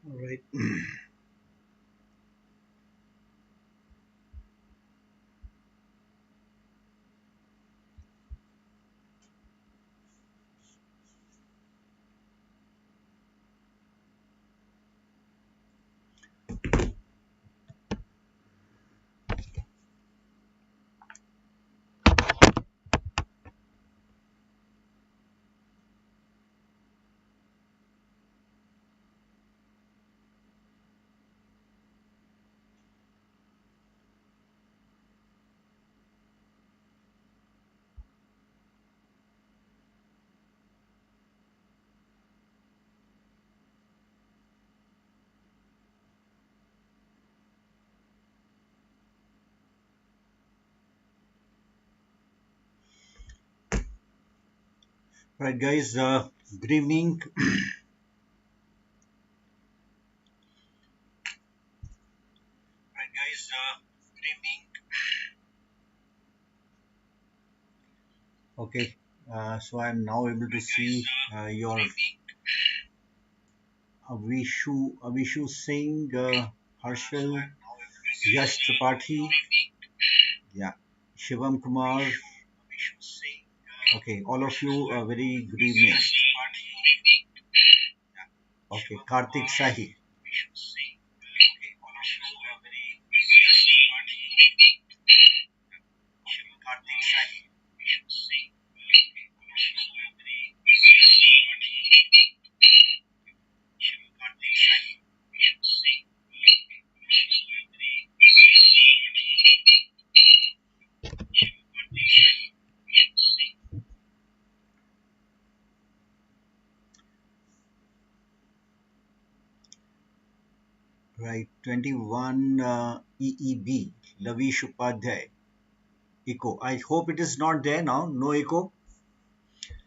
All right. Right, guys. Good evening. Right, guys. Good evening. Okay. So I'm now able to see your Avishu Singh, Harshal, Yash Tripathi, yeah, Shivam Kumar. Okay, all of you, very good evening. Okay, Karthik Sahi. Right, 21 EEB, Lavish Upadhyay, echo. I hope it is not there now, no echo.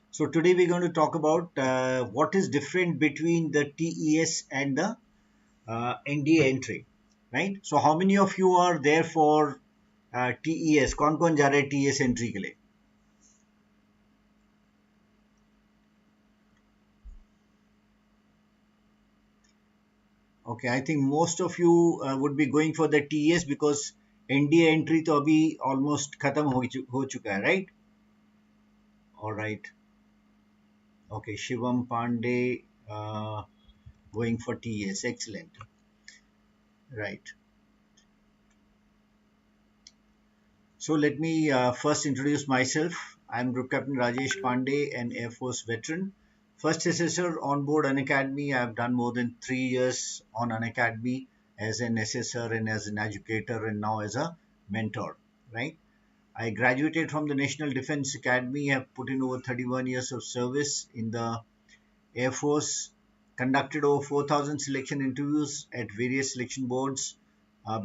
So today we're going to talk about what is different between the TES and the NDA entry, right? So how many of you are there for TES? कौन जा रहे हैं TES entry के लिए? Okay, I think most of you would be going for the TES because NDA entry तो अभी almost खत्म हो चुका है, right? All right. Okay, Shivam Pandey going for TES. Excellent. Right. So let me first introduce myself. I'm Group Captain Rajesh Pandey, an Air Force veteran. First assessor on board Unacademy. I've done more than 3 years on Unacademy as an assessor and as an educator and now as a mentor, right? I graduated from the National Defense Academy. Have put in over 31 years of service in the Air Force, conducted over 4,000 selection interviews at various selection boards,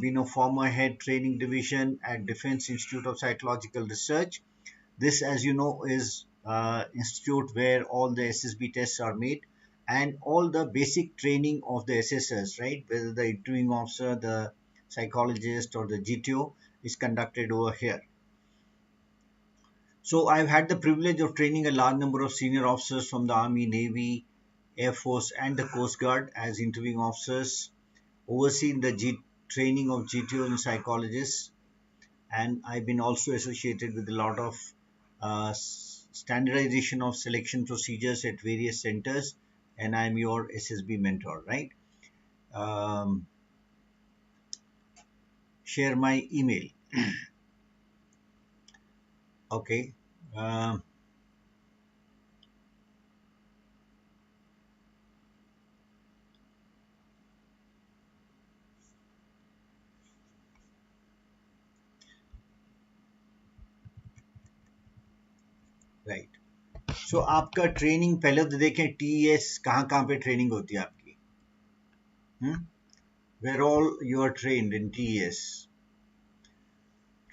been a former head training division at Defense Institute of Psychological Research. This, as you know, is institute where all the SSB tests are made and all the basic training of the assessors, right? Whether the interviewing officer, the psychologist, or the GTO is conducted over here. So I've had the privilege of training a large number of senior officers from the Army, Navy, Air Force, and the Coast Guard as interviewing officers, overseen the training of GTO and psychologists, and I've been also associated with a lot of standardization of selection procedures at various centers and I'm your SSB mentor, right? Um, Share my email. Okay. Um, right. So आपका training पहले तो देखें TES कहाँ कहाँ पे training होती है आपकी. Where all you are trained in TES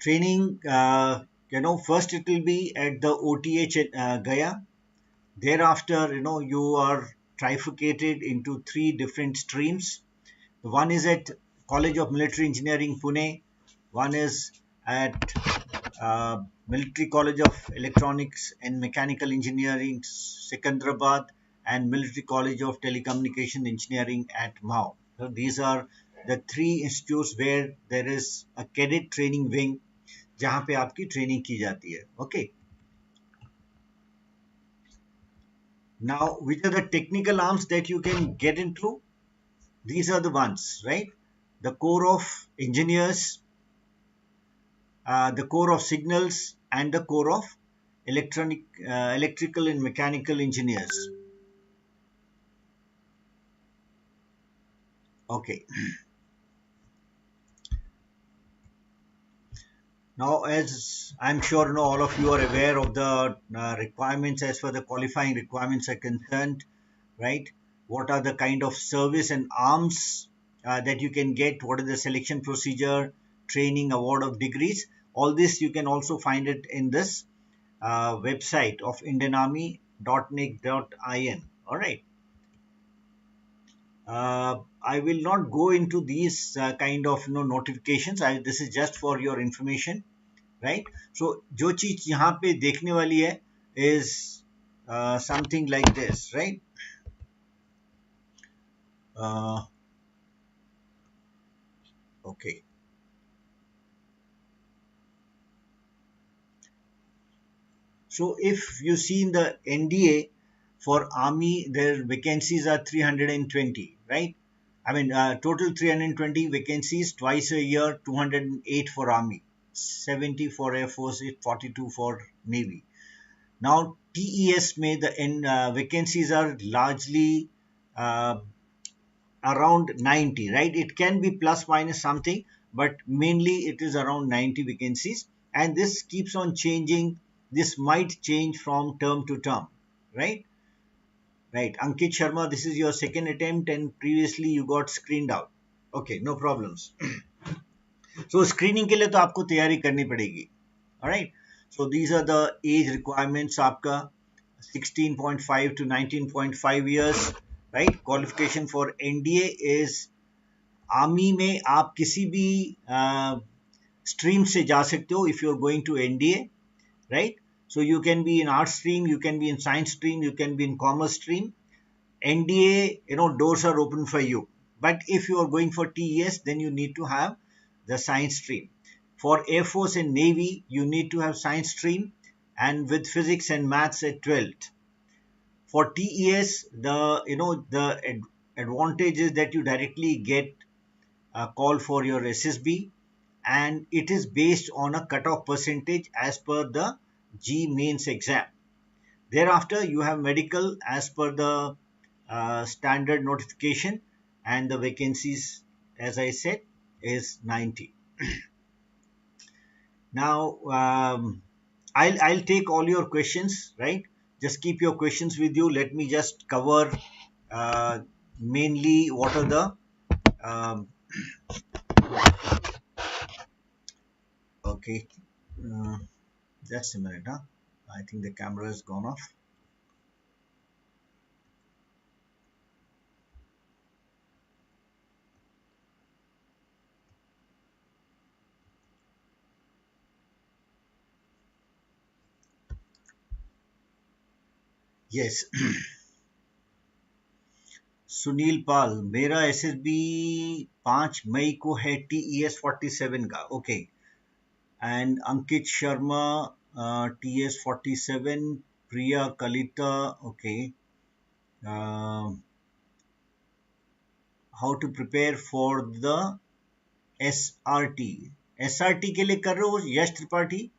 training. First it will be at the OTH at Gaya. Thereafter, you are trifurcated into three different streams. One is at College of Military Engineering, Pune. One is at Military College of Electronics and Mechanical Engineering, Secunderabad, and Military College of Telecommunication Engineering at Mao. So these are the three institutes where there is a cadet training wing जहाँ पे आपकी training की जाती है. Okay. Now, which are the technical arms that you can get into? These are the ones, right? The core of engineers, the core of signals, and the core of electrical and mechanical engineers. Okay. Now, as I'm sure all of you are aware of the requirements as far as the qualifying requirements are concerned, right? What are the kind of service and arms that you can get? What is the selection procedure, training, award of degrees? All this you can also find it in this website of indianarmy.nic.in. All right. I will not go into these kind of notifications. This is just for your information, right? So जो चीज यहाँ पे देखने वाली है is something like this, right? Okay. So if you see in the NDA for Army, their vacancies are 320, right? I mean, total 320 vacancies twice a year, 208 for Army, 70 for Air Force, 42 for Navy. Now, TES may the vacancies are largely uh, around 90, right? It can be plus minus something, but mainly it is around 90 vacancies, and this keeps on changing. This might change from term to term, right? Right. Ankit Sharma, this is your second attempt, and previously you got screened out. Okay, no problems. So screening के लिए तो आपको तैयारी करनी पड़ेगी. All right. So these are the age requirements. आपका 16.5 to 19.5 years, right? Qualification for NDA is army में आप किसी भी स्ट्रीम से जा सकते हो if you're going to NDA, right? So you can be in art stream, you can be in science stream, you can be in commerce stream. NDA, doors are open for you. But if you are going for TES, then you need to have the science stream. For Air Force and Navy, you need to have science stream and with physics and maths at 12th. For TES, the advantage is that you directly get a call for your SSB, and it is based on a cutoff percentage as per the G mains exam. Thereafter, you have medical as per the standard notification, and the vacancies, as I said, is 90. Now, I'll take all your questions, right? Just keep your questions with you. Let me just cover mainly what are the um, okay. Uh, just a minute, huh? I think the camera has gone off. Yes. Sunil पाल, मेरा SSB 5 मई को है TES 47 का. Okay. And Ankit Sharma TS 47, Priya Kalita. Okay. um, how to prepare for the SRT. SRT के लिए कर रहे हो यश Tripathi?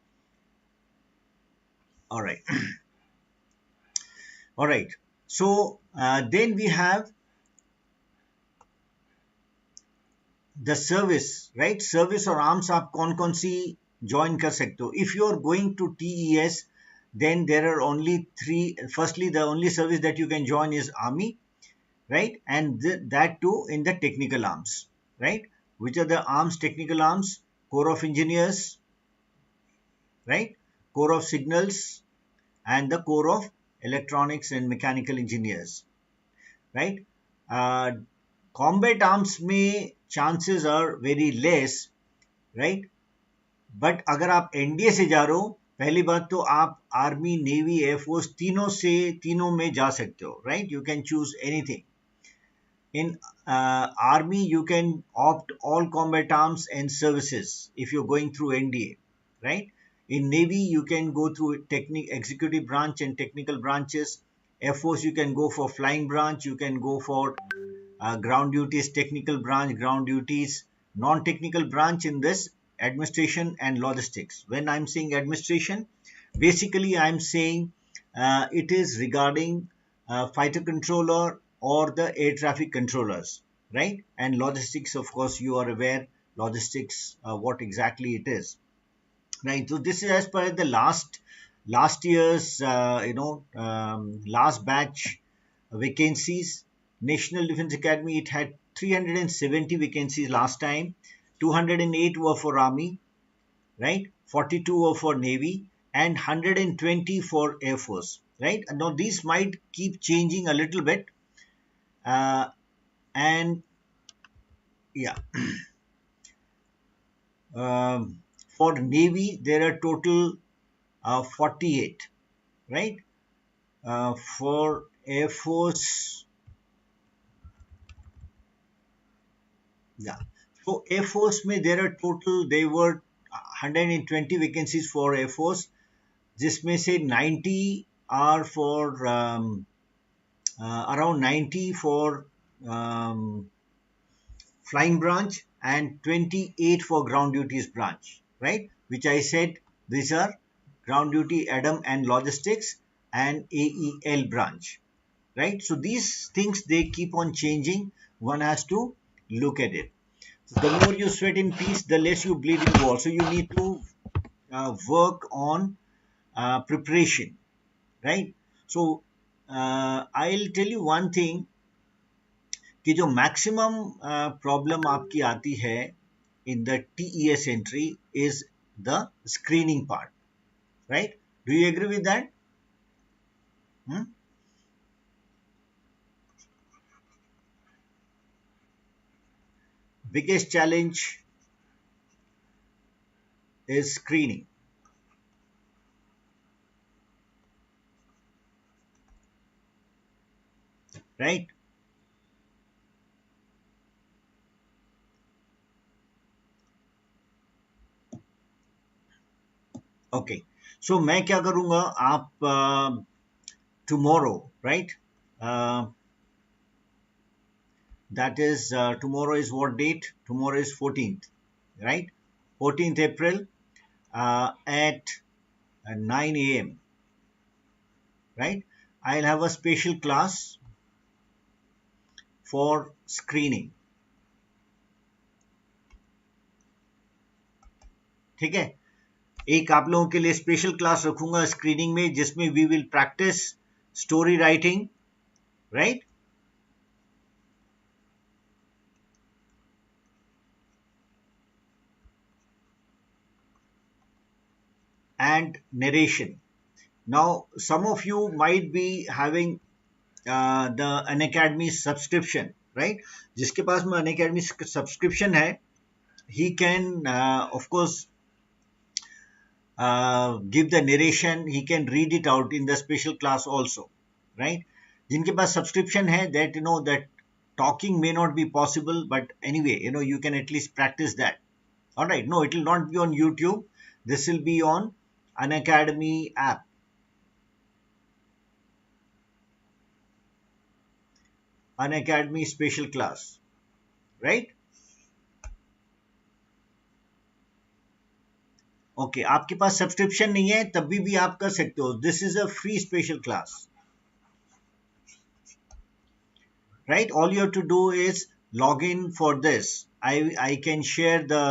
All right. All right. So then we have the service, right? Service और आर्म्स आप कौन कौन सी join कर सकते हो? If you are going to TES, then there are only three. Firstly, the only service that you can join is Army, right? And that too in the technical arms, right? Which are the arms, technical arms? Corps of Engineers, right? Corps of Signals, and the Corps of Electronics and Mechanical Engineers, right? Uh, Combat arms में chances are very less, right? But अगर आप NDA से जा रहे हो, पहली बात तो आप आर्मी, नेवी, एयरफोर्स तीनों में जा सकते हो, right? You can choose anything. In army, you can opt all combat arms and services if you're going through NDA, right? In Navy, you can go through executive branch and technical branches. Air Force, you can go for flying branch. You can go for ground duties, technical branch, ground duties, non-technical branch in this administration and logistics. When I'm saying administration, basically I'm saying it is regarding fighter controller or the air traffic controllers, right? And logistics, of course, you are aware logistics, what exactly it is, right? So this is as per the last year's, last batch vacancies. National Defense Academy, it had 370 vacancies last time. 208 were for Army, right? 42 were for Navy, and 120 for Air Force, right? And now these might keep changing a little bit. And yeah, for Navy, there are total 48, right? For Air Force, yeah. So Air Force में there are total, there were 120 vacancies for Air Force, जिसमें से 90 are for around 90 for flying branch and 28 for ground duties branch, right? Which I said these are ground duty, ADAM and logistics and AEL branch, right? So these things, they keep on changing. One has to look at it. So the more you sweat in peace, the less you bleed in war. So you need to work on preparation, right? So I'll tell you one thing, कि जो maximum problem आपकी आती है in the TES entry is the screening part, right? Do you agree with that? Biggest challenge is screening, right? Okay, so मैं क्या करूंगा, आप tomorrow, right? That is tomorrow is what date? Tomorrow is 14th, right? 14th April at 9 a.m., right? I'll have a special class for screening. ठीक है, एक आप लोगों के लिए स्पेशल क्लास रखूंगा स्क्रीनिंग में, जिसमें we will practise story writing, right? And narration. Now, some of you might be having the Unacademy subscription, right? जिसके पास में Unacademy subscription है, he can, of course, give the narration. He can read it out in the special class also, right? जिनके पास subscription है, that you know that talking may not be possible, but anyway, you know, you can at least practice that. All right. No, it will not be on YouTube. This will be on Unacademy app. Unacademy special class, right? Okay आपके पास subscription नहीं है तभी भी आप कर सकते हो. This is a free special class, right? All you have to do is log in for this. I can share the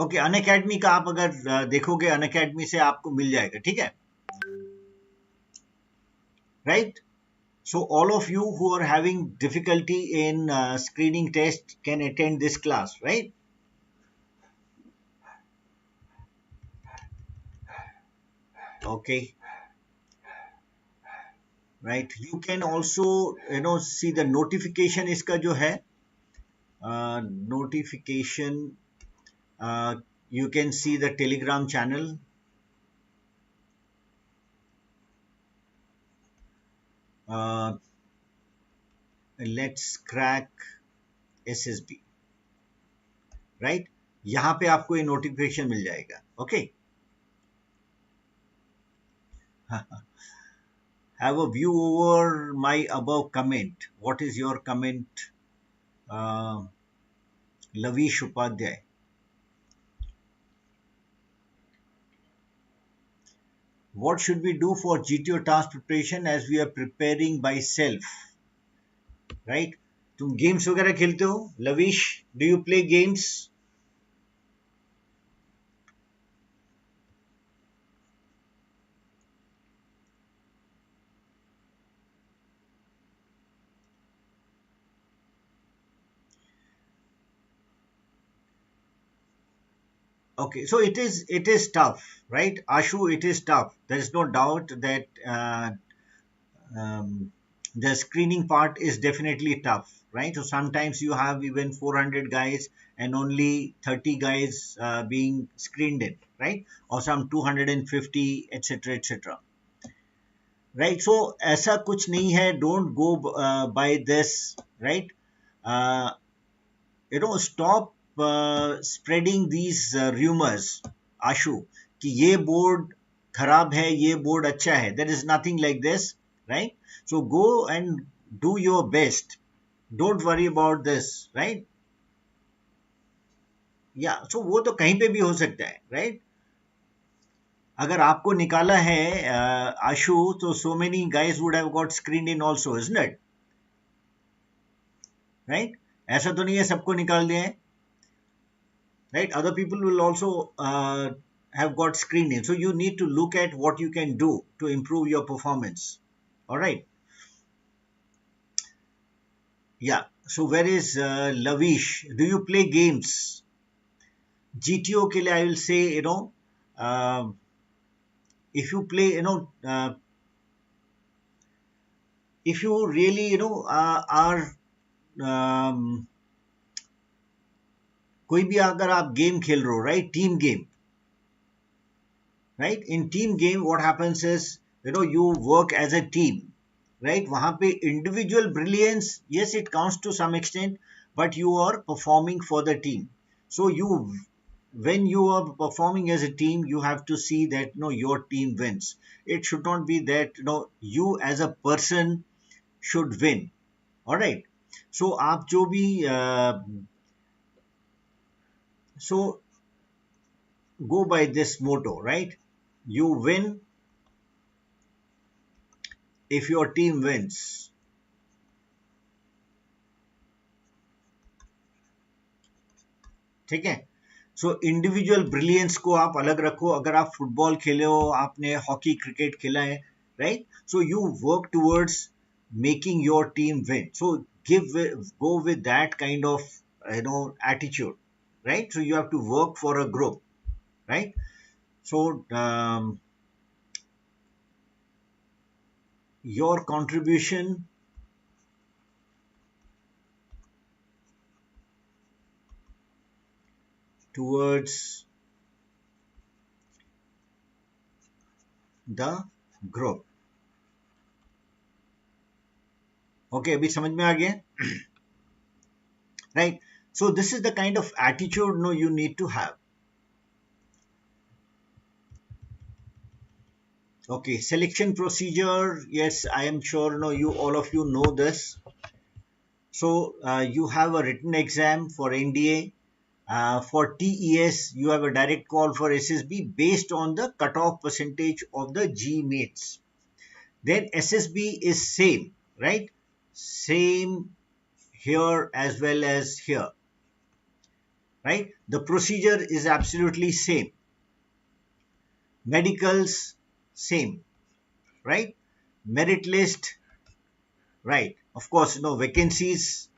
okay Unacademy का आप अगर देखोगे अनअकैडमी से आपको मिल जाएगा, ठीक है, right? So all of you who are having difficulty in screening test can attend this class, right? Okay, right. You can also see the notification इसका जो है notification. You can see the Telegram channel. Let's crack SSB, right? यहाँ पे आपको ये notification मिल जाएगा. Okay have a view over my above comment. What is your comment, Lavish Upadhyay? What should we do for GTO task preparation as we are preparing by self, right? तुम games वगैरह खेलते हो lavish? Do you play games? Okay, so it is tough, right? Ashu, it is tough. There is no doubt that the screening part is definitely tough, right? So sometimes you have even 400 guys and only 30 guys being screened in, right? Or some 250, etc., etc. Right? So ऐसा कुछ नहीं है. Don't go by this, right? Uh, stop spreading these rumors, आशु, कि ये board खराब है, ये board अच्छा है. There is nothing like this, right? So go and do your best. Don't worry about this, right? Yeah, so वो तो कहीं पे भी हो सकता है, right? अगर आपको निकाला है आशु, तो so many guys would have got screened in also, isn't it? Right? ऐसा तो नहीं है सबको निकाल दिया है, right? Other people will also have got screened in. So you need to look at what you can do to improve your performance. All right. Yeah. So where is Lavish? Do you play games? GTO के लिए I will say, if you play, if you really, are कोई भी अगर आप game खेल रहे हो, right? Team game. Right? In team game, what happens is, you work as a team, right? वहाँ पे individual brilliance, yes, it counts to some extent, but you are performing for the team. So when you are performing as a team, you have to see that, your team wins. It should not be that, you as a person should win. All right. So आप जो भी so go by this motto, right? You win if your team wins. ठीक है? So individual brilliance को आप अलग रखो. अगर आप फुटबॉल खेले हो, आपने हॉकी क्रिकेट खेला है, right? So you work towards making your team win. So go with that kind of attitude, right? So you have to work for a group, right? So your contribution towards the group. Okay, अभी समझ में आ गया? Right? So this is the kind of attitude you need to have. Okay, selection procedure. Yes, I am sure all of you know this. So you have a written exam for NDA. For TES, you have a direct call for SSB based on the cutoff percentage of the GMATs. Then SSB is same, right? Same here as well as here, right? The procedure is absolutely same. Medicals, same, right? Merit list, right? Of course, vacancies,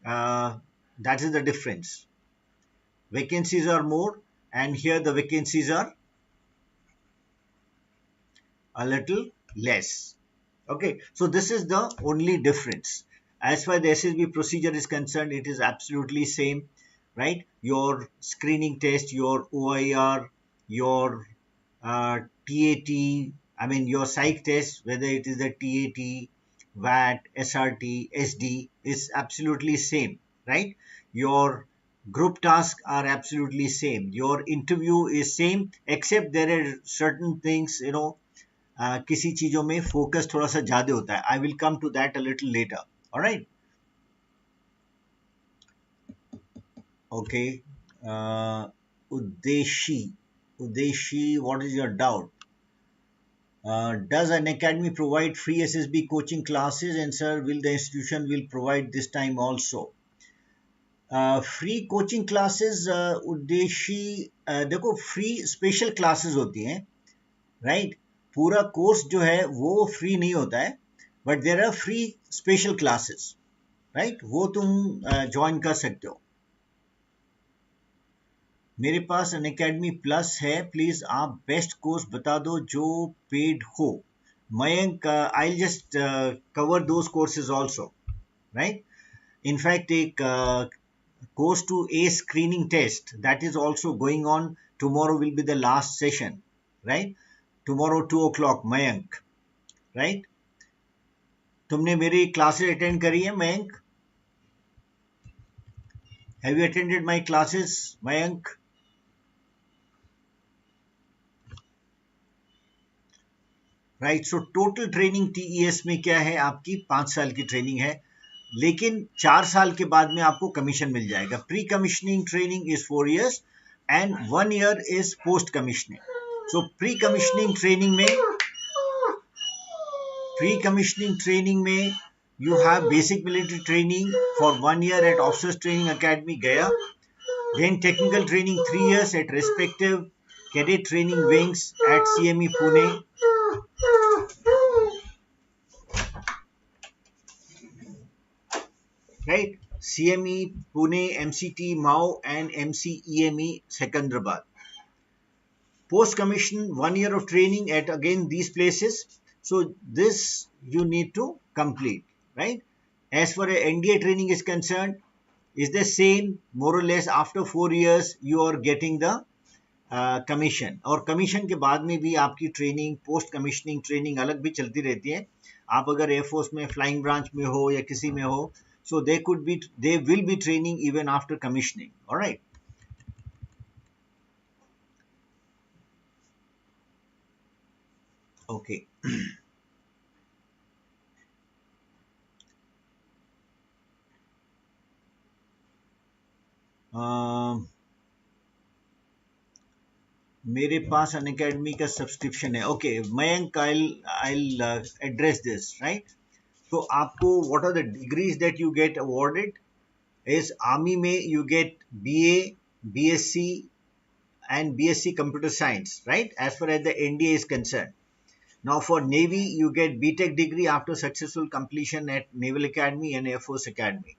that is the difference. Vacancies are more, and here the vacancies are a little less. Okay, so this is the only difference. As far as the SSB procedure is concerned, it is absolutely same, right? Your screening test, your OIR, your TAT, I mean your psych test, whether it is the TAT, VAT, SRT, SD, is absolutely same, right? Your group tasks are absolutely same. Your interview is same, except there are certain things, किसी चीजों में focus थोड़ा सा ज्यादा होता है. I will come to that a little later. Alright. Okay. Uddeshi, what is your doubt? Does an academy provide free SSB coaching classes, and sir, will the institution will provide this time also? Free coaching classes, Uddeshi, देखो free special classes होती हैं, right? पूरा course जो है वो free नहीं होता है, but there are free special classes, right? वो तुम ज्वाइन कर सकते हो. मेरे पास अनअकैडमी प्लस है, प्लीज आप बेस्ट कोर्स बता दो जो पेड हो. Mayank, I just cover those courses also, right? In fact एक course to A screening test that is also going on. Tomorrow will be the last session, right? Tomorrow 2 o'clock, Mayank, right? तुमने मेरी classes attend करी है Mayank? Have you attended my classes Mayank? Right. So total training TES में क्या है, आपकी 5 साल की ट्रेनिंग है, लेकिन 4 साल के बाद में आपको कमीशन मिल जाएगा. Pre commissioning training is 4 years and 1 year is post commissioning. So pre commissioning training में you have basic military training for 1 year at Officers Training Academy Gaya, then technical training 3 years at respective cadet training wings at CME Pune, right? CME Pune, MCT Mau and MCEME Secunderabad. Post commission 1 year of training at again these places. So this you need to complete, right? As far as NDA training is concerned, is the same more or less. After 4 years you are getting the commission. और commission के बाद में भी आपकी training, post commissioning training अलग भी चलती रहती है. आप अगर एयरफोर्स में फ्लाइंग ब्रांच में हो या किसी में हो, so they will be training even after commissioning. All right. Okay. मेरे पास अनअकैडमी का सब्सक्रिप्शन है. Okay Mayank, I'll address this, right? तो आपको what are the degrees that you get awarded is army में you get BA, BSc and BSc Computer Science, right? As far as the NDA is concerned. Now for Navy you get BTech degree after successful completion at Naval Academy and Air Force Academy,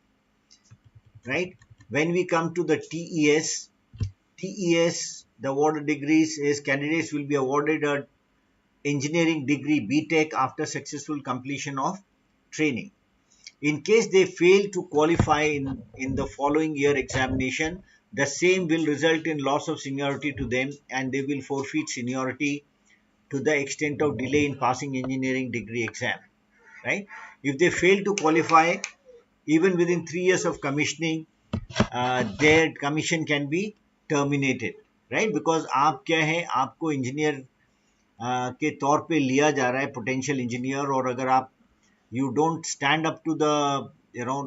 right? When we come to the TES, the awarded degrees is candidates will be awarded an engineering degree BTech after successful completion of training. In case they fail to qualify in the following year examination, the same will result in loss of seniority to them and they will forfeit seniority to the extent of delay in passing engineering degree exam, right? If they fail to qualify, even within 3 years of commissioning, their commission can be terminated, right? Because आप क्या है, आपको engineer के तौर पे लिया जा रहा है पोटेंशियल इंजीनियर, और अगर आप you don't stand up to the you know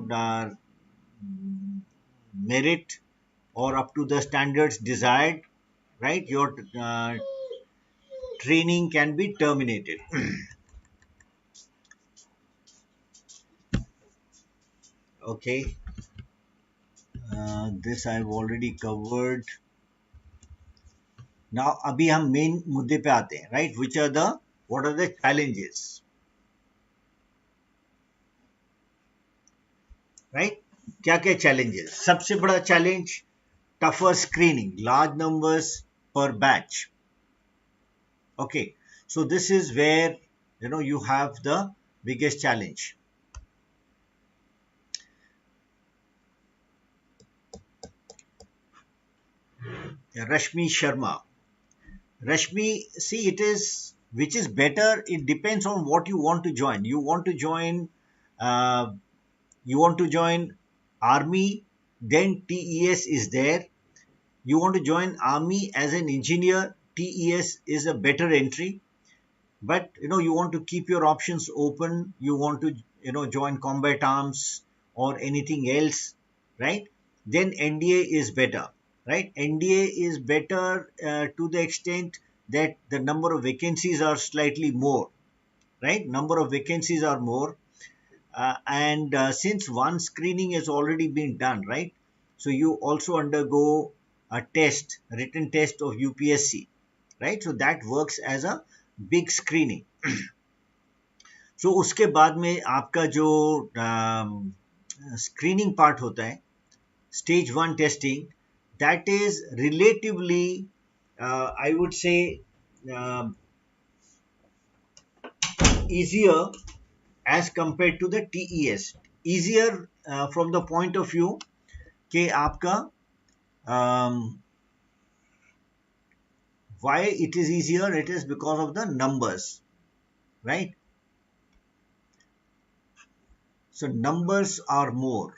merit or up to the standards desired, right, your training can be terminated. Okay, this I've already covered. Now अभी हम मेन मुद्दे पे आते हैं, right, which are the what are the challenges, right? क्या क्या challenges? सबसे बड़ा challenge tougher screening, large numbers per batch. Okay, so this is where you have the biggest challenge. Rashmi Sharma. Rashmi, see, it is which is better. It depends on what you want to join. Uh, you want to join army, then TES is there. You want to join army as an engineer, TES is a better entry. But you want to keep your options open. You want to join combat arms or anything else, right? Then NDA is better, right? NDA is better to the extent that the number of vacancies are slightly more, right? Number of vacancies are more, and since one screening has already been done, right? So you also undergo a test, written test of UPSC, right? So that works as a big screening. So उसके बाद में आपका जो screening part होता है, stage 1 testing, that is relatively I would say easier as compared to the TES. Easier from the point of view कि आपका why it is easier? It is because of the numbers, right? So numbers are more.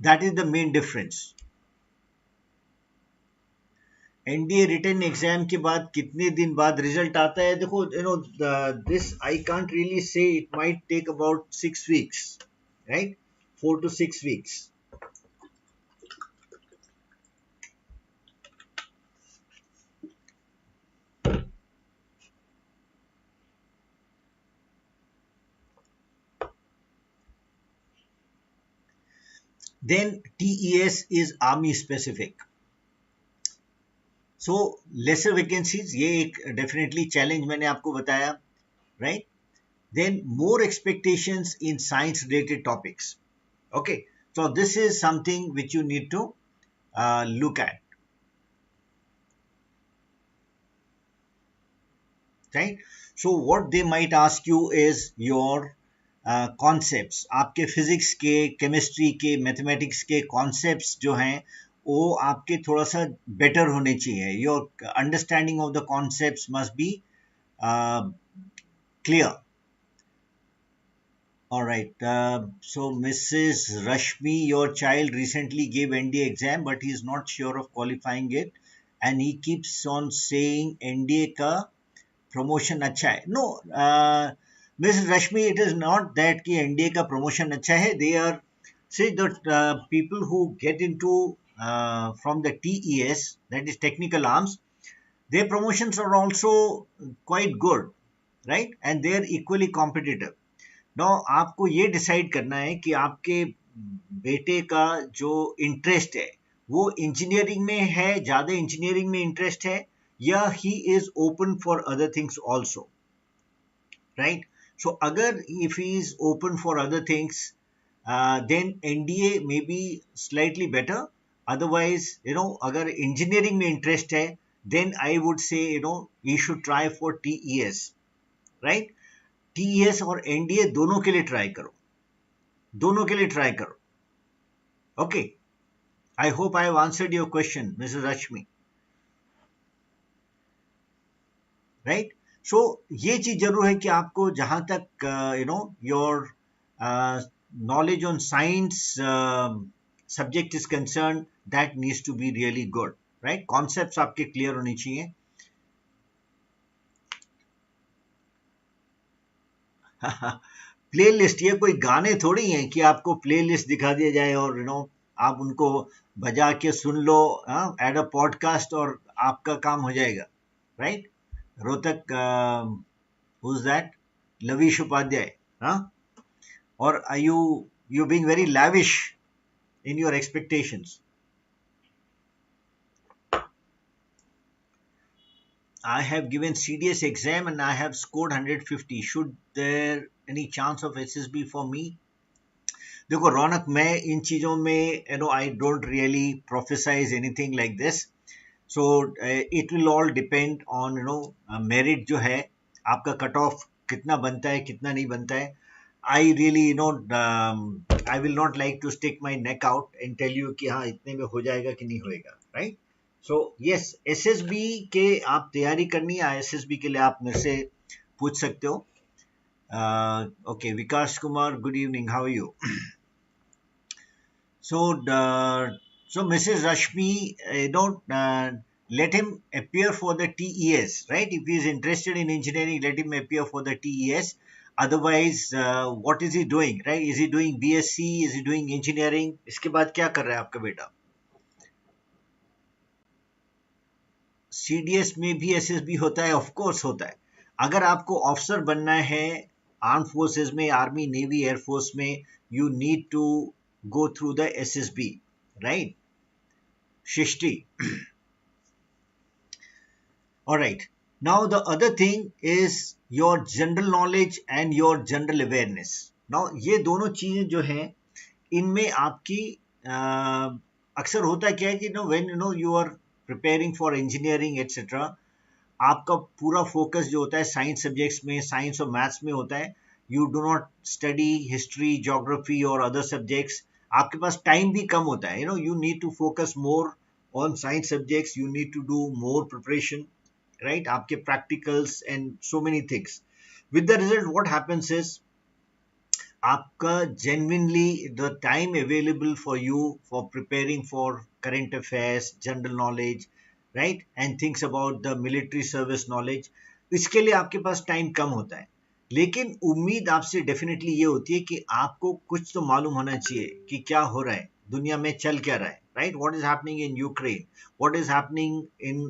That is the main difference. NDA written exam के बाद कितने दिन बाद result आता है? देखो, this I can't really say. It might take about 6 weeks, right? 4 to 6 weeks. Then TES is army specific. So lesser vacancies, ये एक definitely challenge मैंने आपको बताया, right? Then more expectations in science related topics. Okay, so this is something which you need to look at, right? So what they might ask you is your concepts. आपके physics के, chemistry के, mathematics के concepts जो हैं वो आपके थोड़ा सा better होने चाहिए. Your understanding of the concepts must be clear. All right. So Mrs. Rashmi, your child recently gave NDA exam, but he is not sure of qualifying it, and he keeps on saying NDA का promotion अच्छा है. No, Mrs. Rashmi, it is not that कि NDA का promotion अच्छा है. They are, see, the people who get into from the TES, that is technical arms, their promotions are also quite good, right? And they are equally competitive. Now आपको ये decide करना है कि आपके बेटे का जो इंटरेस्ट है वो इंजीनियरिंग में है, ज़्यादा इंजीनियरिंग में इंटरेस्ट है, या he is open for other things also, right? So अगर if he is open for other things then NDA may be slightly better. Otherwise अगर इंजीनियरिंग में इंटरेस्ट है then I would say he should try for TES, right? TES और NDA दोनों के लिए try करो, दोनों के लिए ट्राई करो. Okay, I hope I have answered your question, Mrs Rashmi, right? So ये चीज जरूर है कि आपको जहां तक your knowledge on science subject is concerned, that needs to be really good, right, concepts आपके क्लियर होने चाहिए. प्लेलिस्ट, ये कोई गाने थोड़ी हैं कि आपको प्लेलिस्ट दिखा दिया जाए और आप उनको बजा के सुन लो एड अ पॉडकास्ट और आपका काम हो जाएगा. Right, Rohtak, who's that? Lavish Upadhyay, हाँ? Or are you being very lavish in your expectations? I have given CDS exam and I have scored 150. Should there any chance of SSB for me? देखो रौनक, मैं इन चीज़ों में I don't really prophesize anything like this. So it will all depend on merit जो है, आपका cut off कितना बनता है कितना नहीं बनता है. I really I will not like to stick my neck out and tell you कि हाँ इतने में हो जाएगा कि नहीं होएगा. राइट, सो यस, SSB के आप तैयारी करनी है, SSB के लिए आप मेरे से पूछ सकते हो. Okay, Vikas Kumar, good evening, how are you? So Mrs. Rashmi, let him appear for the TES, right? If he is interested in engineering, let him appear for the TES. Otherwise, what is he doing, right? Is he doing BSc? Is he doing engineering? इसके बाद क्या कर रहा है आपका बेटा? CDS में भी SSB होता है, ऑफ कोर्स होता है. अगर आपको ऑफिसर बनना है आर्म फोर्सेस में, आर्मी, नेवी, एयरफोर्स में, you need to go through the SSB, right? Shishti. All right. Now the other thing is your general knowledge and your general awareness. Now ये दोनों चीजें जो हैं, इनमें आपकी अक्सर होता क्या है कि when you are preparing for engineering etc, आपका पूरा फोकस जो होता है साइंस सब्जेक्ट्स में, साइंस और मैथ्स में होता है. You do not study history, geography और अदर सब्जेक्ट्स. आपके पास टाइम भी कम होता है. You need to focus more on science subjects, you need to do more preparation, right, आपके practicals and so many things. With the result what happens is, आपका genuinely the time available for you for preparing for current affairs, general knowledge, right, and things about the military service knowledge, इसके लिए आपके पास time कम होता है. लेकिन उम्मीद आपसे डेफिनेटली ये होती है कि आपको कुछ तो मालूम होना चाहिए कि क्या हो रहा है दुनिया में, चल क्या रहा है, right? What is happening in Ukraine, what is happening in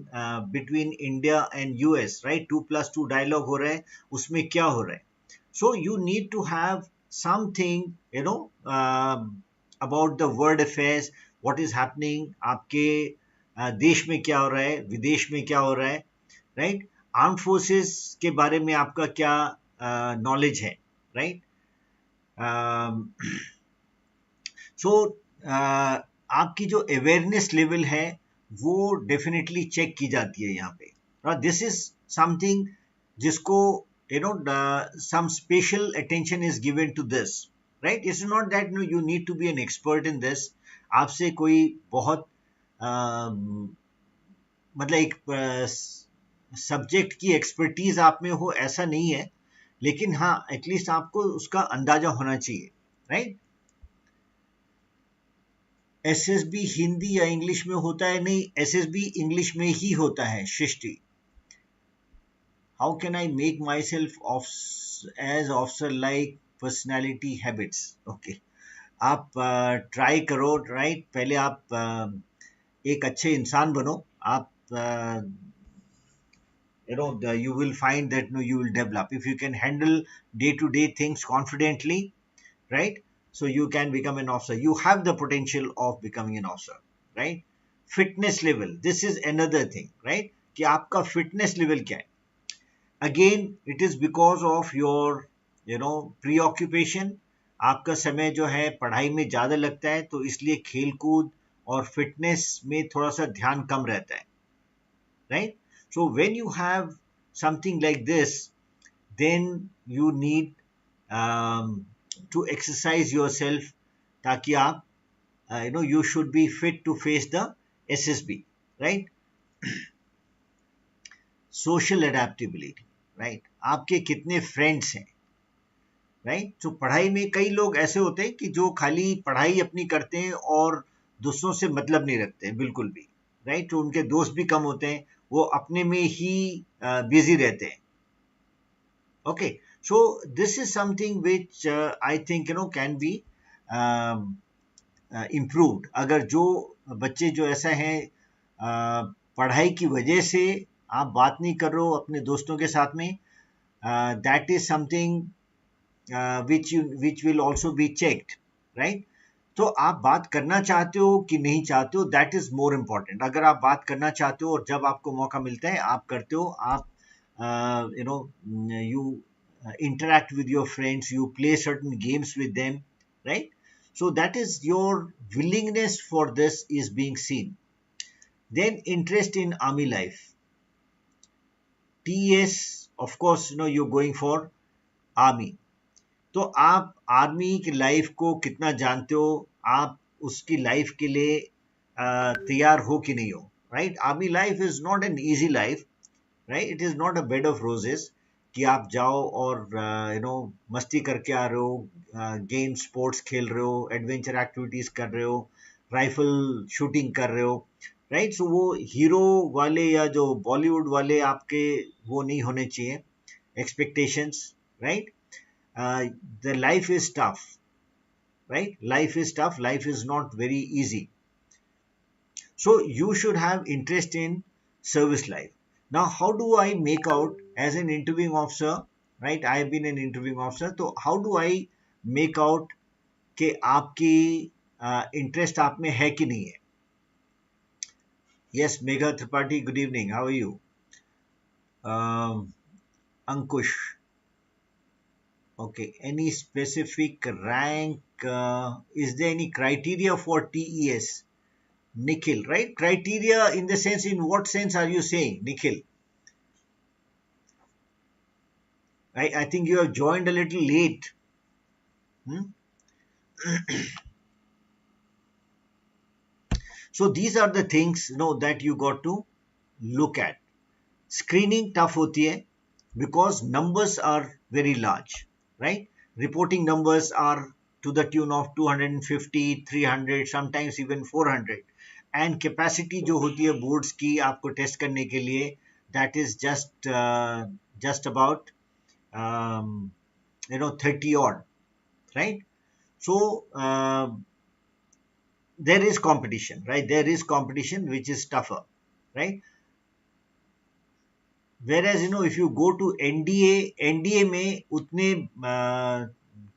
between India and US, right? 2+2 dialogue हो रहा है, उसमें क्या हो रहा है. So you need to have something, about the world affairs, what is happening, आपके देश में क्या हो रहा है, विदेश में क्या हो रहा है, right? Armed forces के बारे में आपका क्या knowledge है, right? So आपकी जो awareness level है वो definitely check की जाती है यहाँ पे. This is something जिसको some special attention is given to this, right? It's not that you need to be an expert in this. आपसे कोई बहुत मतलब एक सब्जेक्ट की एक्सपर्टीज आप में हो ऐसा नहीं है, लेकिन हाँ एटलीस्ट आपको उसका अंदाजा होना चाहिए, राइट? SSB हिंदी या इंग्लिश में होता है? नहीं, SSB इंग्लिश में ही होता है. सृष्टि, how can I make myself as officer like personality habits? Okay, आप ट्राई करो, राइट? पहले आप एक अच्छे इंसान बनो. आप you will find that you will develop if you can handle day-to-day things confidently, right? So you can become an officer. You have the potential of becoming an officer, right? Fitness level, this is another thing, right? कि आपका fitness level क्या है? Again, it is because of your preoccupation. आपका समय जो है पढ़ाई में ज़्यादा लगता है, तो इसलिए खेलकूद और फिटनेस में थोड़ा सा ध्यान कम रहता है, right? So when you have something like this, then you need to exercise yourself ताकि आप you should be fit to face the SSB, right? Social adaptability, right? आपके कितने फ्रेंड्स हैं, राइट? तो पढ़ाई में कई लोग ऐसे होते हैं कि जो खाली पढ़ाई अपनी करते हैं और दूसरों से मतलब नहीं रखते हैं बिल्कुल भी, राइट, तो उनके दोस्त भी कम होते हैं, वो अपने में ही बिजी रहते हैं. Okay, so this is something which I think can be improved. अगर जो बच्चे जो ऐसा हैं, पढ़ाई की वजह से आप बात नहीं कर रहे हो अपने दोस्तों के साथ में, that is something which will also be checked, right? तो आप बात करना चाहते हो कि नहीं चाहते हो, दैट इज मोर इम्पोर्टेंट. अगर आप बात करना चाहते हो और जब आपको मौका मिलता है आप करते हो, आप you interact with your friends, you play certain games with them, right? So that is your willingness for this is being seen. Then interest in army life. TES, of course, you're going for army. तो आप army की life को कितना जानते हो, आप उसकी life के लिए तैयार हो कि नहीं हो, right? Army life is not an easy life, right? It is not a bed of roses कि आप जाओ और मस्ती करके आ रहे हो, गेम स्पोर्ट्स खेल रहे हो, एडवेंचर एक्टिविटीज कर रहे हो, राइफल शूटिंग कर रहे हो, राइट? सो वो हीरो वाले या जो बॉलीवुड वाले आपके वो नहीं होने चाहिए expectations, right? The life is tough, right? Life is tough. Life is not very easy. So you should have interest in service life. Now, how do I make out as an interviewing officer, right? I have been an interviewing officer. So how do I make out कि आपकी interest आप में है कि नहीं है? Yes, Megha Tripathi, good evening. How are you? Ankush. Okay, any specific rank? Is there any criteria for TES? Nikhil, right? Criteria in the sense, in what sense are you saying, Nikhil? I think you have joined a little late. So these are the things that you got to look at. Screening tough hoti hai because numbers are very large, right? Reporting numbers are to the tune of 250, 300, sometimes even 400. And capacity जो होती है boards की आपको test करने के लिए, that is just about 30 odd, right? So there is competition, right? There is competition which is tougher, right? Whereas if you go to NDA में उतने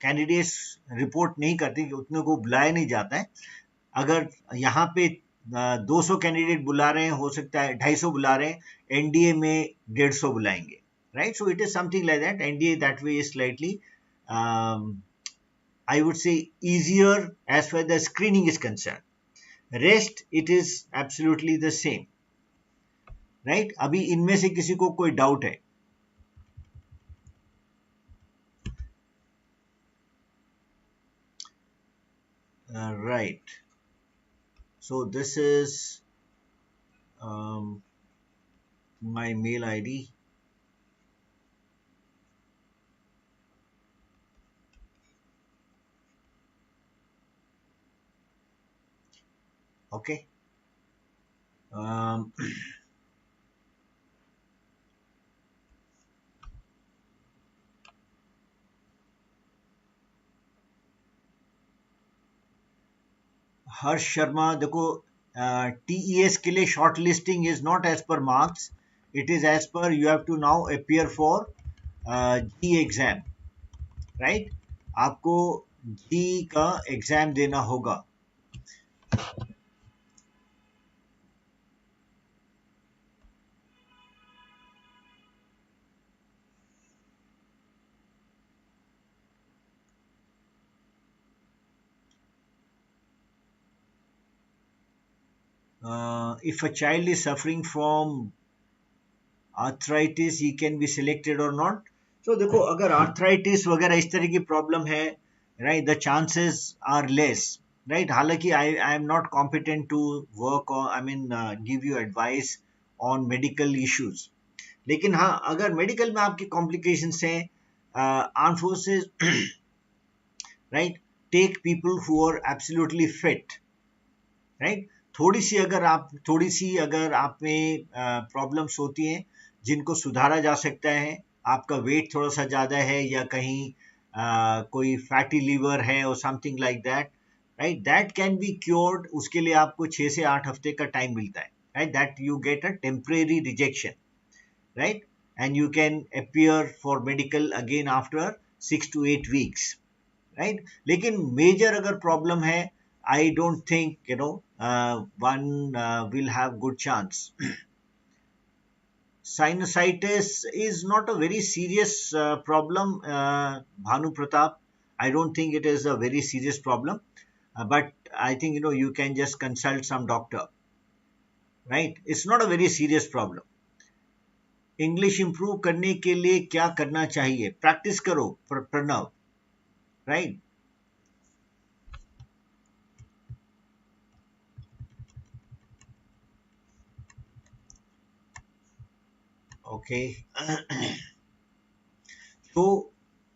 कैंडिडेट्स रिपोर्ट नहीं करते, कि उतने को बुलाया नहीं जाता है. अगर यहाँ पे 200 कैंडिडेट बुला रहे हैं, हो सकता है 250 बुला रहे हैं, एनडीए में 150 बुलाएंगे, right? So it is something like that. NDA that way is slightly I would say easier as far as the screening is concerned. Rest, it is absolutely the same. Right? अभी इनमें से किसी को कोई doubt है? Right. So this is my mail ID. Okay. हर्ष शर्मा, देखो TES के लिए shortlisting is not as per marks, it is as per you have to now appear for JEE exam, right? आपको जी का exam देना होगा. If a child is suffering from arthritis, he can be selected or not. So देखो, अगर arthritis वगैरह इस तरह की प्रॉब्लम है, right, the chances are less, right? हालांकि I am not competent to work or give you advice on medical issues. लेकिन हाँ, अगर मेडिकल में आपकी कॉम्प्लिकेशंस हैं, arm forces, right, take people who are absolutely fit, right? थोड़ी सी अगर आप में प्रॉब्लम्स होती हैं जिनको सुधारा जा सकता है, आपका वेट थोड़ा सा ज़्यादा है या कहीं कोई फैटी लीवर है और something like that, right, that can be cured. उसके लिए आपको 6 से 8 हफ्ते का टाइम मिलता है, right, that you get a temporary rejection, right, and you can appear for medical again after 6 to 8 weeks, right. लेकिन मेजर अगर प्रॉब्लम है, I don't think one will have good chance. Sinusitis is not a very serious problem, Bhanu Pratap. I don't think it is a very serious problem, but I think you can just consult some doctor, right. It's not a very serious problem. English improve करने के लिए क्या करना चाहिए? Practice करो Pranav, right. Okay, तो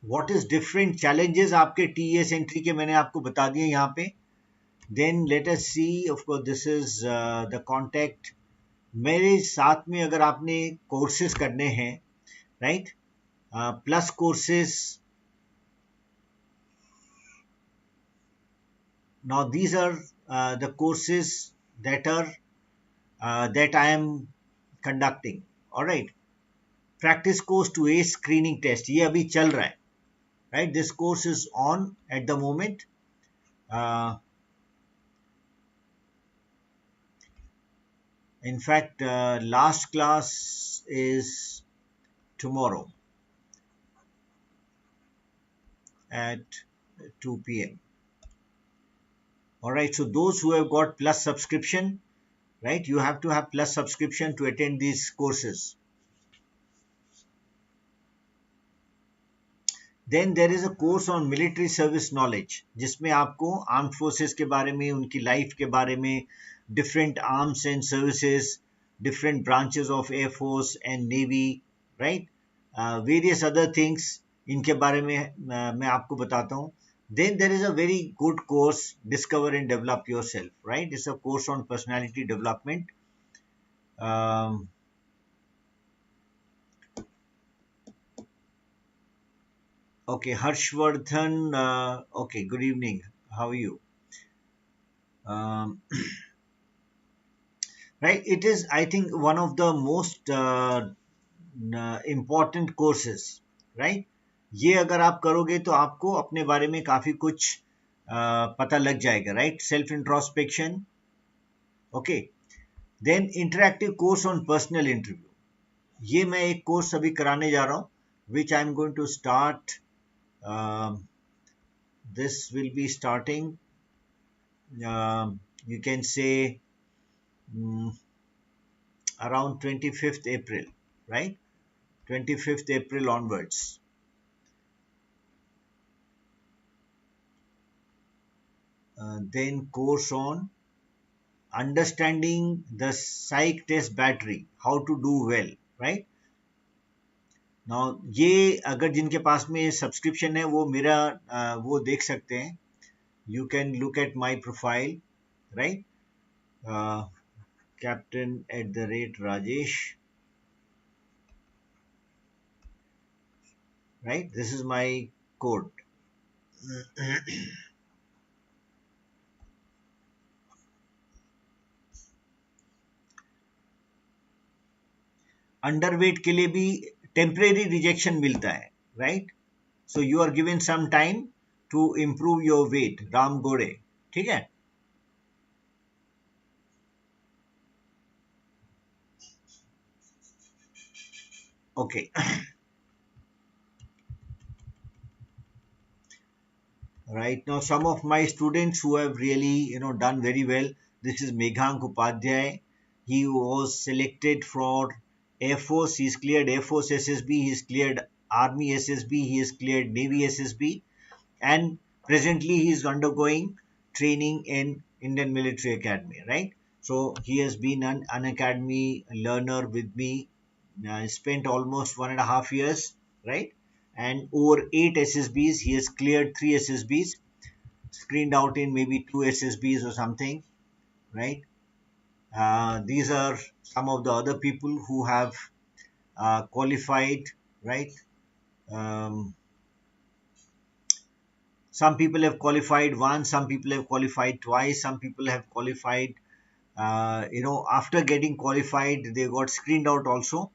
what is different challenges आपके TS entry के मैंने आपको बता दिए यहाँ पे. Then let us see, of course this is the contact. मेरे साथ में अगर आपने कोर्सेज करने हैं, right, plus courses. Now these are the courses that I am conducting. All right. Practice course to ACE screening test. ये अभी चल रहा है, right? This course is on at the moment. In fact, last class is tomorrow at 2 p.m. All right. So those who have got plus subscription, right? You have to have plus subscription to attend these courses. Then there is a course on military service knowledge, जिसमें आपको arm forces के बारे में, उनकी life के बारे में, different arms and services, different branches of Air Force and Navy, right? Various other things, इनके बारे में मैं आपको बताता हूँ. Then there is a very good course, Discover and Develop Yourself, right? It's a course on personality development. Okay, Harshvardhan, okay, good evening. How are you? Right, it is, I think, one of the most important courses, right? ये अगर आप करोगे तो आपको अपने बारे में काफी कुछ पता लग जाएगा, right? Self introspection. Okay, then interactive course on personal interview. ये मैं एक कोर्स अभी कराने जा रहा हूँ, which I am going to start. This will be starting, you can say, around 25th April, right? 25th April onwards. Then course on understanding the psych test battery, how to do well, right? Now ये अगर जिनके पास में subscription है वो मेरा वो देख सकते हैं. You can look at my profile, right? Captain@Rajesh, right? This is my code. Underweight के लिए भी टेम्परेरी रिजेक्शन मिलता है, right? So you are given some time to improve your weight. Ram Gode, ठीक है. Okay, right now some of my students who have really done very well. This is Meghank Upadhyay. He was selected for Air Force. He's cleared Air Force SSB. He's cleared Army SSB. He has cleared Navy SSB, and presently he is undergoing training in Indian Military Academy, right? So he has been an Unacademy learner with me. Spent almost 1.5 years, right? And over 8 SSBs. He has cleared 3 SSBs, screened out in maybe 2 SSBs or something, right? These are some of the other people who have qualified, right? Um, some people have qualified once, some people have qualified twice, some people have qualified, after getting qualified, they got screened out also,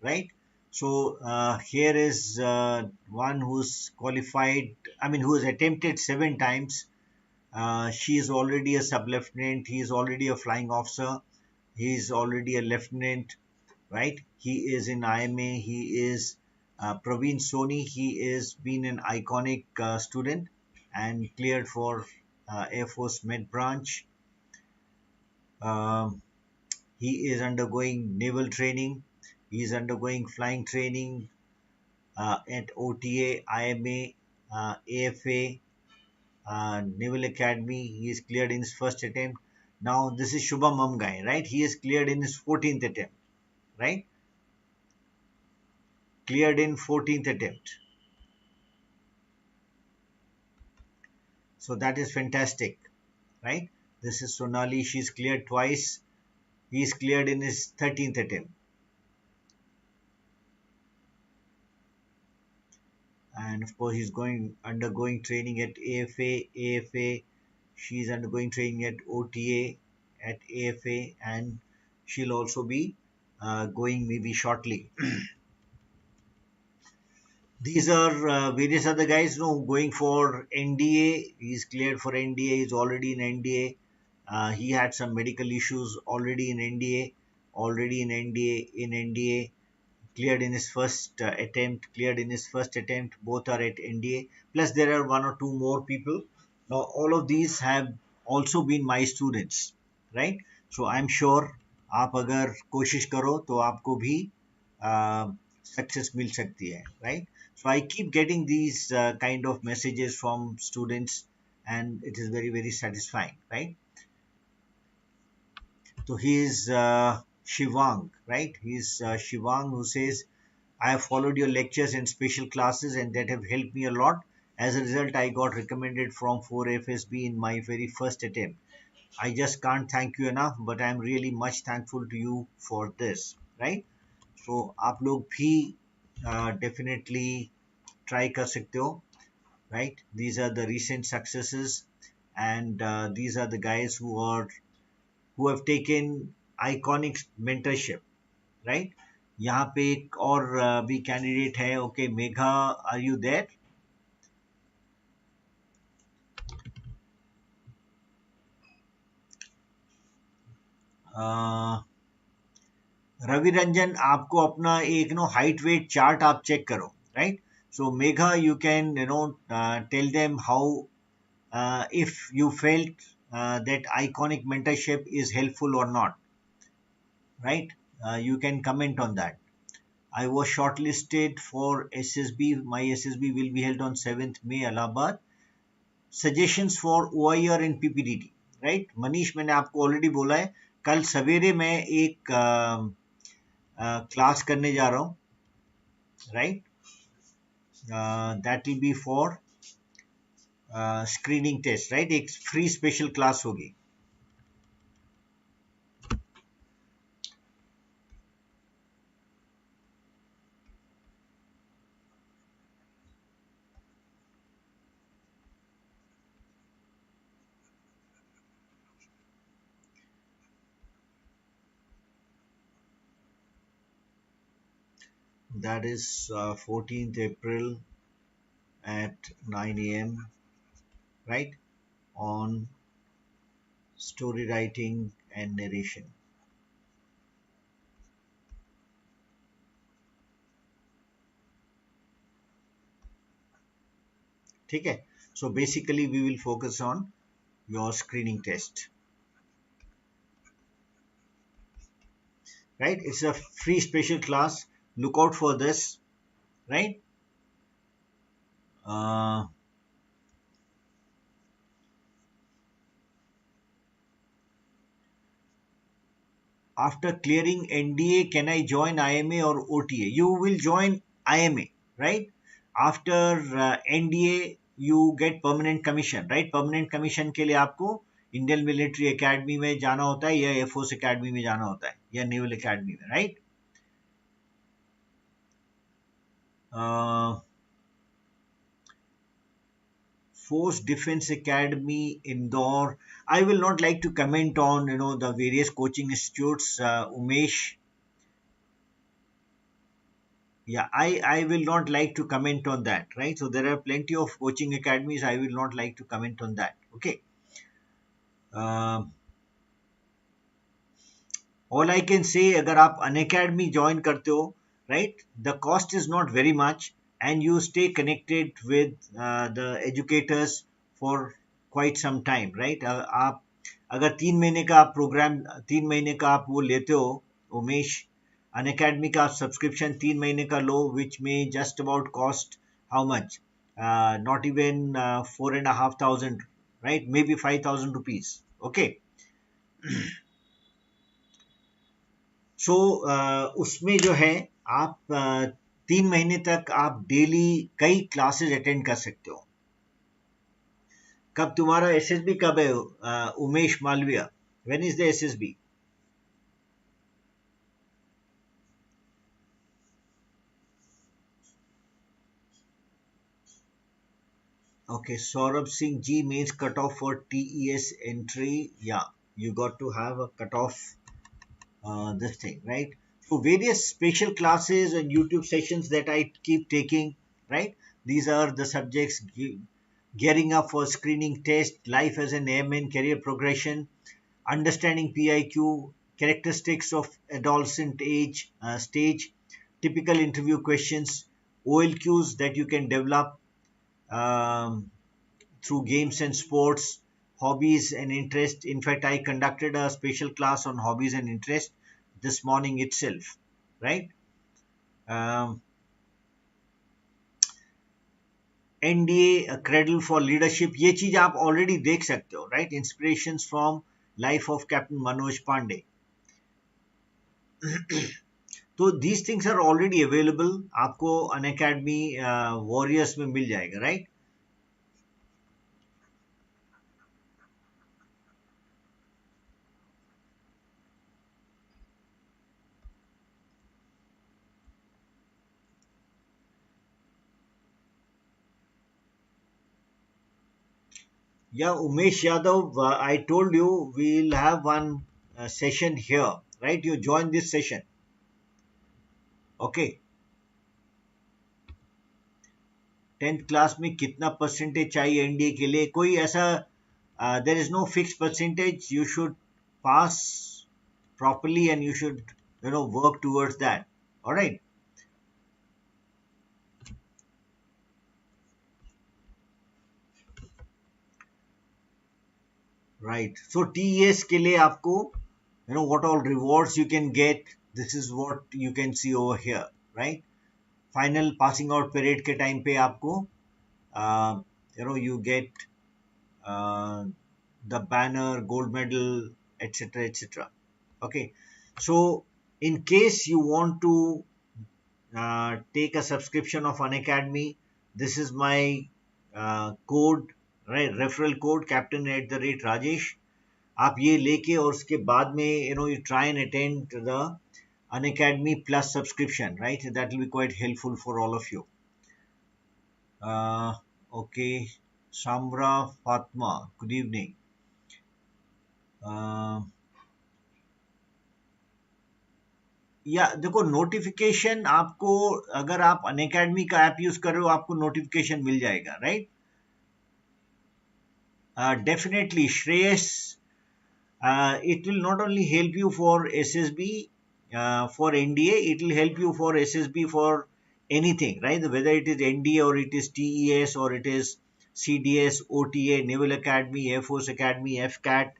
right? So here is one who's qualified, I mean, who has attempted 7 times. She is already a sub-lieutenant, he is already a flying officer, he is already a lieutenant, right? He is in IMA. He is Praveen Soni. He is been an iconic student and cleared for Air Force Med Branch. Um, he is undergoing naval training. He is undergoing flying training at OTA, IMA, AFA, Naval Academy. He is cleared in his first attempt. Now this is Shubham Amgai, right? He is cleared in his 14th attempt, right? Cleared in 14th attempt. So that is fantastic, right? This is Sonali. She's cleared twice. He's cleared in his 13th attempt. And of course, he's undergoing training at AFA, AFA. She's undergoing training at OTA, at AFA, and she'll also be going maybe shortly. These are various other guys, going for NDA. He's cleared for NDA. He's already in NDA. He had some medical issues already in NDA, in NDA, cleared in his first attempt. Both are at NDA. Plus, there are one or two more people. Now, all of these have also been my students, right? So, I'm sure आप अगर कोशिश करो तो आपको भी success मिल सकती है, right? So I keep getting these kind of messages from students, and it is very, very satisfying, right? So he is Shivang, right? He is Shivang, who says, I have followed your lectures and special classes, and that have helped me a lot. As a result, I got recommended from 4 FSB in my very first attempt. I just can't thank you enough, but I am really much thankful to you for this, right? So आप लोग भी definitely try कर सकते हो, right? These are the recent successes, and these are the guys who have taken iconic mentorship, right? यहाँ पे एक और भी कैंडिडेट है. Okay, Megha, are you there? Ravi Ranjan, आपको अपना एक हाइट वेट चार्ट आप चेक करो, right? So Megha, you can tell them how if you felt that iconic mentorship is helpful or not, right? You can comment on that. I was shortlisted for SSB. My SSB will be held on 7th May, Allahabad. Suggestions for OIR and PPDT, right? Manish, मैंने आपको already बोला है, कल सवेरे मैं एक class करने जा रहा हूँ, right? That will be for screening test, right? एक फ्री स्पेशल क्लास होगी. That is 14th April at 9 a.m., right? On story writing and narration. ठीक है? So basically we will focus on your screening test, right? It's a free special class. Look out for this, right? After clearing NDA, can I join IMA or OTA? You will join IMA, right? After NDA, you get permanent commission, right? Permanent commission के लिए आपको Indian military academy में जाना होता है या air force academy में जाना होता है या नेवल एकेडमी में, right? Force Defense Academy, Indore. I will not like to comment on the various coaching institutes. Umesh, yeah, I will not like to comment on that, right? So there are plenty of coaching academies. I will not like to comment on that. Okay. All I can say, अगर आप Unacademy join करते हो, right? The cost is not very much, and you stay connected with the educators for quite some time, right? आप अगर 3 महीने का आप programme 3 महीने का आप वो लेते हो, उमेश, Unacademy का आप सब्सक्रिप्शन 3 महीने का लो, which may just about cost how much? Not even 4,500, right? Maybe 5,000 rupees. Okay. सो उसमें जो है आप 3 महीने तक आप डेली कई क्लासेस अटेंड कर सकते हो. कब तुम्हारा एसएसबी कब है, Umesh Malviya? When is the SSB? Okay, Saurabh Singh G means cutoff for TES entry. Yeah, you got to have a cutoff this thing, right? So various special classes and YouTube sessions that I keep taking, right? These are the subjects: gearing up for screening test, life as an airman, career progression, understanding PIQ, characteristics of adolescent age stage, typical interview questions, OLQs that you can develop through games and sports, hobbies and interest. In fact, I conducted a special class on hobbies and interest this morning itself, right? NDA Cradle for Leadership, ये चीज आप already देख सकते हो, right? Inspirations from Life of Captain Manoj Pandey. तो these things are already available. आपको Unacademy Warriors में मिल जाएगा, right? Yeah, Umesh Yadav, I told you we'll have one session here, right? You join this session. Okay. 10th class में कितना percentage चाहिए NDA के लिए? कोई ऐसा there is no fix percentage. You should pass properly and you should work towards that. All right. Right. So TES के लिए आपको what all rewards you can get. This is what you can see over here, right? Final passing out parade के time पे आपको you get the banner, gold medal, etc., etc. Okay. So in case you want to take a subscription of Unacademy, this is my code, right? Referral code Captain@Rajesh. आप ये लेके और उसके बाद में you try and attend the Unacademy Plus subscription, right? That will be quite helpful for all of you. Okay, Shamra Fatma, good evening. या देखो, notification आपको, अगर आप अनअकैडमी का ऐप यूज कर रहे हो, आपको नोटिफिकेशन मिल जाएगा, right? Definitely, Shreyas, it will not only help you for SSB, for NDA, it will help you for SSB for anything, right? Whether it is NDA or it is TES or it is CDS, OTA, Naval Academy, Air Force Academy, FCAT,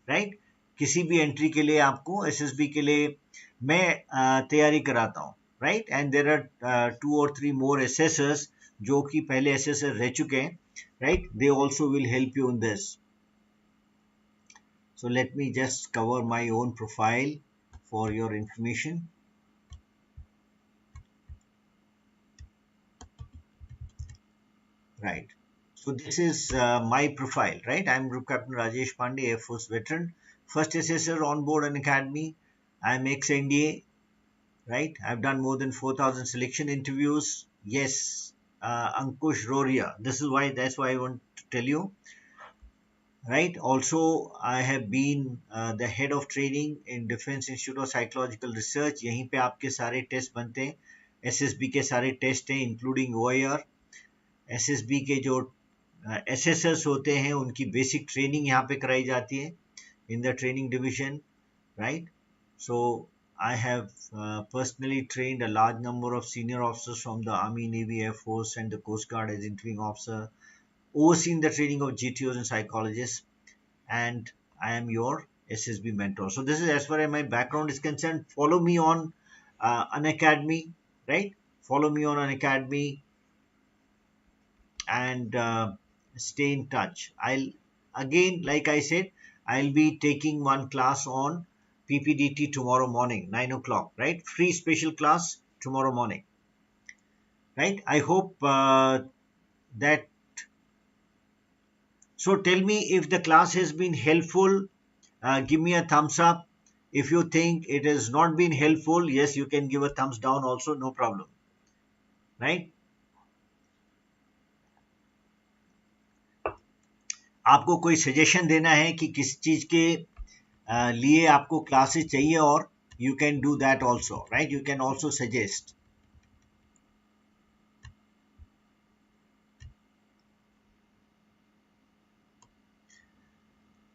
right? किसी भी entry के लिए आपको SSB के लिए मैं तैयारी कराता हूँ, right? And there are 2 or 3 more assessors जो कि पहले assessor रह चुके हैं, right? They also will help you in this. So let me just cover my own profile for your information. Right. So this is my profile, right? I'm Group Captain Rajesh Pandey, Air Force veteran, first assessor on board Unacademy. I'm ex-NDA, right? I've done more than 4,000 selection interviews. Yes, Ankush Roria. That's why I want to tell you, right? Also, I have been the head of training in Defense Institute of Psychological Research. यहीं पे आपके सारे test बनते हैं. SSB के सारे test हैं, including OIR. SSB के जो assessors होते हैं, उनकी बेसिक ट्रेनिंग यहाँ पे कराई जाती है in the training division, right? So I have personally trained a large number of senior officers from the Army, Navy, Air Force, and the Coast Guard as interviewing officer, overseen the training of GTOs and psychologists, and I am your SSB mentor. So this is as far as my background is concerned. Follow me on Unacademy, right? Follow me on Unacademy and stay in touch. Like I said, I'll be taking one class on PPDT tomorrow morning, 9 o'clock, right? Free special class tomorrow morning, right? I hope that. So tell me if the class has been helpful. Give me a thumbs up. If you think it has not been helpful, yes, you can give a thumbs down also, no problem, right? आपको कोई suggestion देना है कि किस चीज के लिए आपको क्लासेस चाहिए, और you can do that also, right? You can also suggest.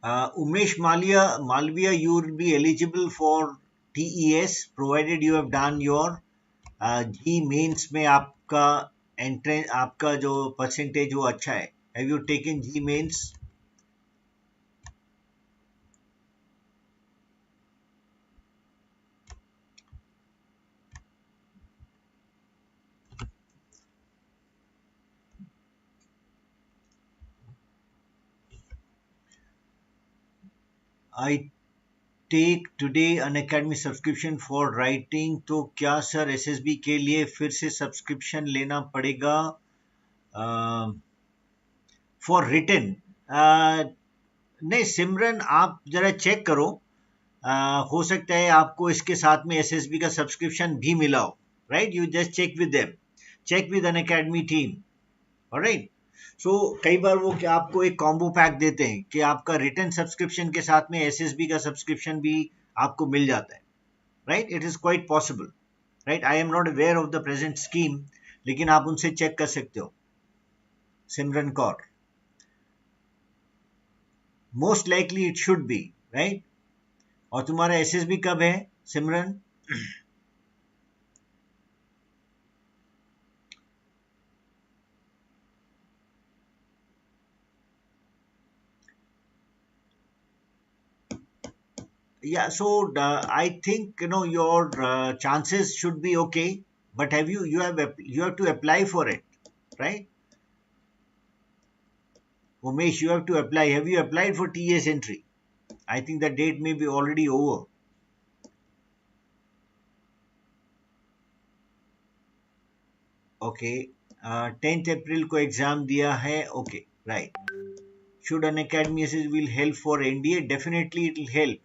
Umesh Malviya, you will be eligible for TES provided you have done your G mains में आपका एंट्रेंस, आपका जो परसेंटेज वो अच्छा है. Have you taken G mains? I take today Unacademy subscription for writing. तो क्या sir SSB के लिए फिर से सब्सक्रिप्शन लेना पड़ेगा फॉर रिटन? नहीं सिमरन, आप जरा चेक करो. हो सकता है आपको इसके साथ में SSB का सब्सक्रिप्शन भी मिला हो, right? You just check with them, check with Unacademy team, alright? So कई बार वो क्या आपको एक कॉम्बो पैक देते हैं कि आपका रिटर्न सब्सक्रिप्शन के साथ में SSB का सब्सक्रिप्शन भी आपको मिल जाता है, right? It is quite possible, right? I am not aware of the present scheme, लेकिन आप उनसे चेक कर सकते हो. Simran Kaur, most likely it should be, right? और तुम्हारा SSB कब है Simran? Yeah, so I think your chances should be okay, but you have to apply for it, right? Umesh, you have to apply. Have you applied for TES entry? I think the date may be already over. Okay, 10th April को exam दिया है. Okay, right. Should Unacademy will help for NDA? Definitely it will help.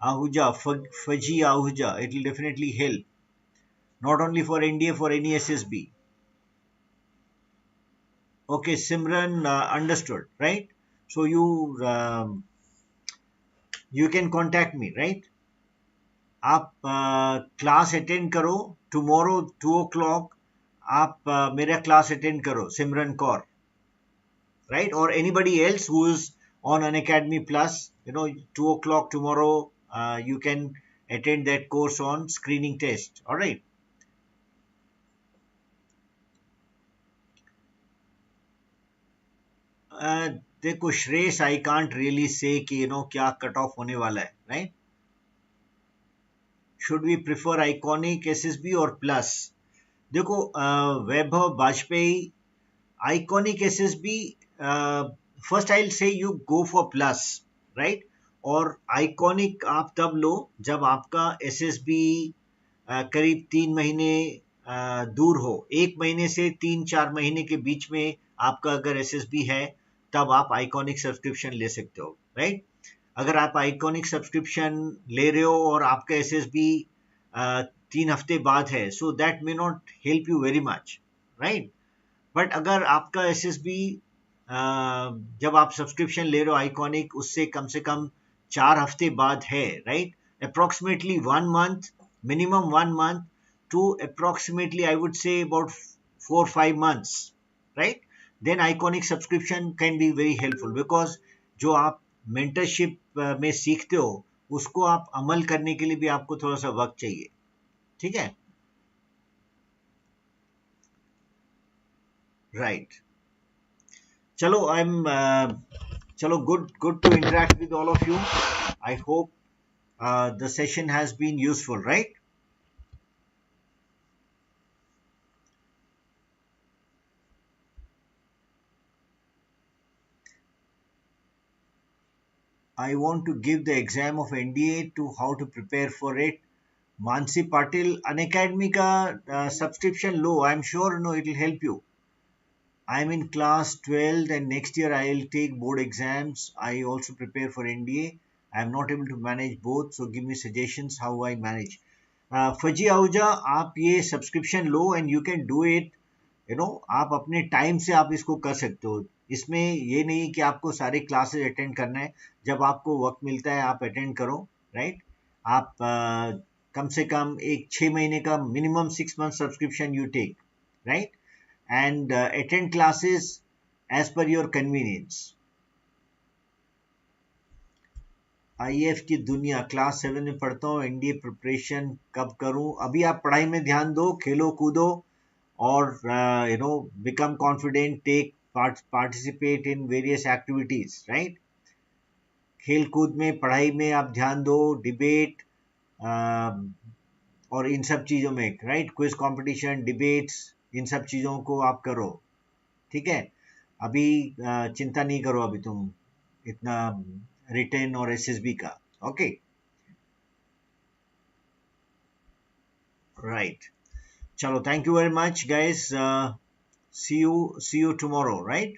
Ahuja, Faji Ahuja, it will definitely help. Not only for NDA, for any SSB. Okay, Simran, understood, right? So you can contact me, right? आप class attend करो tomorrow 2 o'clock. आप मेरा class attend करो, सिमरन Kaur, right? Or anybody else who is on Unacademy Plus, 2 o'clock tomorrow, you can attend that course on screening test, all right? देखो श्रेयस, आई can't really से कि क्या cut off होने वाला है, right? Should we prefer iconic SSB और plus? देखो Vaibhav Bajpayee, iconic SSB, first I will say you go for plus, right? और आइकॉनिक आप तब लो जब आपका SSB करीब 3 महीने दूर हो, 1 महीने से 3-4 महीने के बीच में आपका अगर एसएसबी है, तब आप आइकॉनिक सब्सक्रिप्शन ले सकते हो, राइट। अगर आप आइकॉनिक सब्सक्रिप्शन ले रहे हो और आपका एसएसबी 3 हफ्ते बाद है, so that may not help you very much, right. But अगर आपका एसएसबी जब आप सब्सक्रिप्शन ले रहे हो आइकॉनिक, उससे कम से कम 4 हफ्ते बाद है, right, approximately 1 month, minimum 1 month to approximately I would say about 4-5 months, right? Then iconic subscription can be very helpful because जो आप mentorship में सीखते हो, उसको आप अमल करने के लिए भी आपको थोड़ा सा वक्त चाहिए, ठीक है, राइट। चलो चलो, good to interact with all of you. I hope the session has been useful, right? I want to give the exam of NDA to how to prepare for it. Mansi Patil, Unacademy ka subscription low. I'm sure it will help you. I'm in class 12 and next year I'll take board exams. I also prepare for NDA. I'm not able to manage both, so give me suggestions how I manage. Faji Ahuja, आप ये subscription low and you can do it, आप अपने time से आप इसको कर सकते हो। इसमें ये नहीं कि आपको सारे क्लासेस अटेंड करना है, जब आपको वक्त मिलता है आप अटेंड करो, राइट। आप कम से कम एक 6 महीने का minimum 6 month subscription you take, right, and attend classes as per your convenience. IF की दुनिया, क्लास 7 में पढ़ता हूँ, एनडीए प्रिपरेशन कब करूँ? अभी आप पढ़ाई में ध्यान दो, खेलो कूदो, और become confident, take participate in various activities, right? खेल कूद में, पढ़ाई में आप ध्यान दो, डिबेट और इन सब चीज़ों में, राइट, क्विज कंपटीशन, डिबेट्स, इन सब चीज़ों को आप करो, ठीक है। अभी चिंता नहीं करो अभी तुम इतना रिटेन और एसएसबी का, ओके, राइट। चलो, thank you very much guys, see you tomorrow, right?